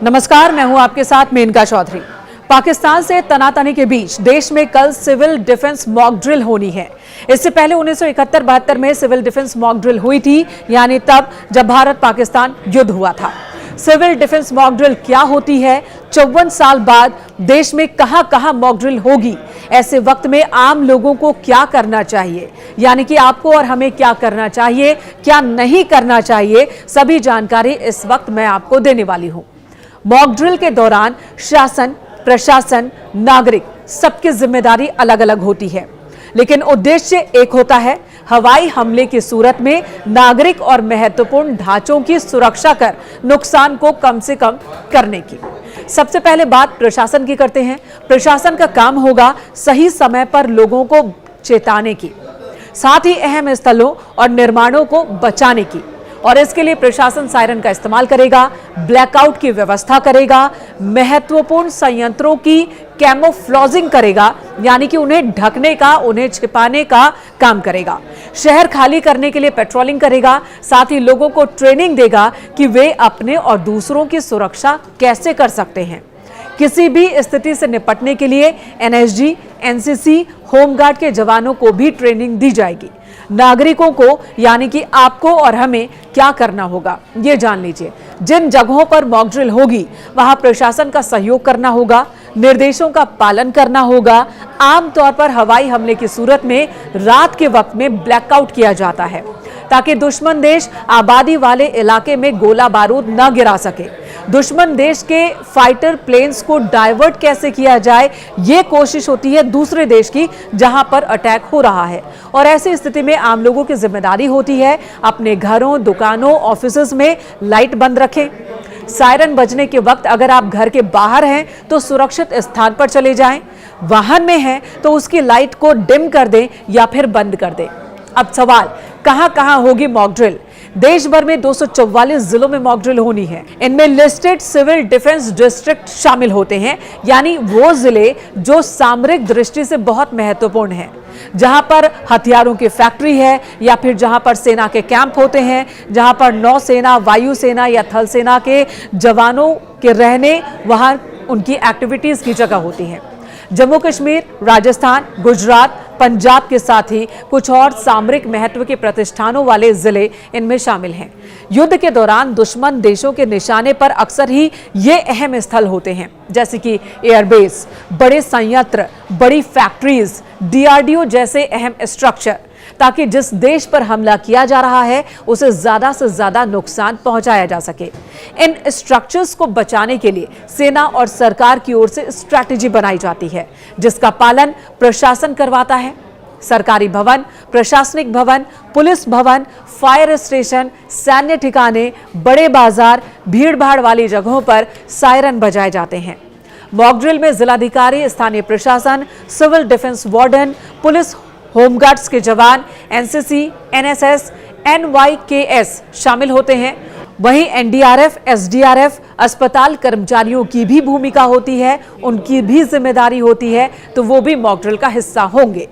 नमस्कार, मैं हूं आपके साथ मेनका चौधरी। पाकिस्तान से तनातनी के बीच देश में कल सिविल डिफेंस मॉक ड्रिल होनी है। इससे पहले 1971-72 में सिविल डिफेंस मॉक ड्रिल हुई थी, यानी तब जब भारत पाकिस्तान युद्ध हुआ था। सिविल डिफेंस मॉक ड्रिल क्या होती है, 54 साल बाद देश में कहां मॉक ड्रिल होगी, ऐसे वक्त में आम लोगों को क्या करना चाहिए, यानी कि आपको और हमें क्या करना चाहिए, क्या नहीं करना चाहिए, सभी जानकारी इस वक्त मैं आपको देने वाली हूं। मॉक ड्रिल के दौरान शासन, प्रशासन, नागरिक सबकी जिम्मेदारी अलग अलग होती है, लेकिन उद्देश्य एक होता है, हवाई हमले की सूरत में नागरिक और महत्वपूर्ण ढांचों की सुरक्षा कर नुकसान को कम से कम करने की। सबसे पहले बात प्रशासन की करते हैं। प्रशासन का काम होगा सही समय पर लोगों को चेताने की, साथ ही अहम स्थलों और निर्माणों को बचाने की, और इसके लिए प्रशासन सायरन का इस्तेमाल करेगा, ब्लैकआउट की व्यवस्था करेगा, महत्वपूर्ण संयंत्रों की कैमोफ्लेजिंग करेगा, यानी कि उन्हें ढकने का, उन्हें छिपाने का काम करेगा। शहर खाली करने के लिए पेट्रोलिंग करेगा, साथ ही लोगों को ट्रेनिंग देगा कि वे अपने और दूसरों की सुरक्षा कैसे कर सकते हैं। किसी भी स्थिति से निपटने के लिए एनएसजी, एनसीसी, होमगार्ड के जवानों को भी ट्रेनिंग दी जाएगी। नागरिकों को, यानी कि आपको और हमें क्या करना होगा, ये जान लीजिए। जिन जगहों पर मॉक ड्रिल होगी वहां प्रशासन का सहयोग करना होगा, निर्देशों का पालन करना होगा। आमतौर पर हवाई हमले की सूरत में रात के वक्त में ब्लैकआउट किया जाता है, ताकि दुश्मन देश आबादी वाले इलाके में गोला बारूद न गिरा सके। दुश्मन देश के फाइटर प्लेन्स को डाइवर्ट कैसे किया जाए, ये कोशिश होती है दूसरे देश की जहां पर अटैक हो रहा है। और ऐसी स्थिति में आम लोगों की जिम्मेदारी होती है अपने घरों, दुकानों, ऑफिसेज में लाइट बंद रखें। सायरन बजने के वक्त अगर आप घर के बाहर हैं तो सुरक्षित स्थान पर चले जाएं। वाहन में हैं तो उसकी लाइट को डिम कर दें या फिर बंद कर दें। अब सवाल, कहां होगी मॉक ड्रिल? देश भर में 244 जिलों में मॉक ड्रिल होनी है। इनमें लिस्टेड सिविल डिफेंस डिस्ट्रिक्ट शामिल होते हैं, यानी वो जिले जो सामरिक दृष्टि से बहुत महत्वपूर्ण हैं, जहां पर हथियारों की फैक्ट्री है, या फिर जहां पर सेना के कैंप होते हैं, जहां पर नौसेना, वायुसेना या थल सेना के जवानों के रहने, वहां उनकी एक्टिविटीज की जगह होती है। जम्मू कश्मीर, राजस्थान, गुजरात, पंजाब के साथ ही कुछ और सामरिक महत्व के प्रतिष्ठानों वाले जिले इनमें शामिल हैं। युद्ध के दौरान दुश्मन देशों के निशाने पर अक्सर ही ये अहम स्थल होते हैं, जैसे कि एयरबेस, बड़े संयंत्र, बड़ी फैक्ट्रीज, डीआरडीओ जैसे अहम स्ट्रक्चर, ताकि जिस देश पर हमला किया जा रहा है उसे ज्यादा से ज्यादा नुकसान पहुंचाया जा सके। इन स्ट्रक्चर्स को बचाने के लिए सेना और सरकार की ओर से स्ट्रैटेजी बनाई जाती है, जिसका पालन प्रशासन करवाता है। सरकारी भवन, प्रशासनिक भवन, पुलिस भवन, फायर स्टेशन, सैन्य ठिकाने, बड़े बाजार, भीड़ भाड़ वाली जगहों पर सायरन बजाए जाते हैं। मॉक ड्रिल में जिलाधिकारी, स्थानीय प्रशासन, civil defence warden, police, home guards के जवान, एनसीसी, एनएसएस, एनवाईकेएस शामिल होते हैं। वहीं एनडीआरएफ, एसडीआरएफ, अस्पताल कर्मचारियों की भी भूमिका होती है, उनकी भी जिम्मेदारी होती है, तो वो भी मॉक ड्रिल का हिस्सा होंगे।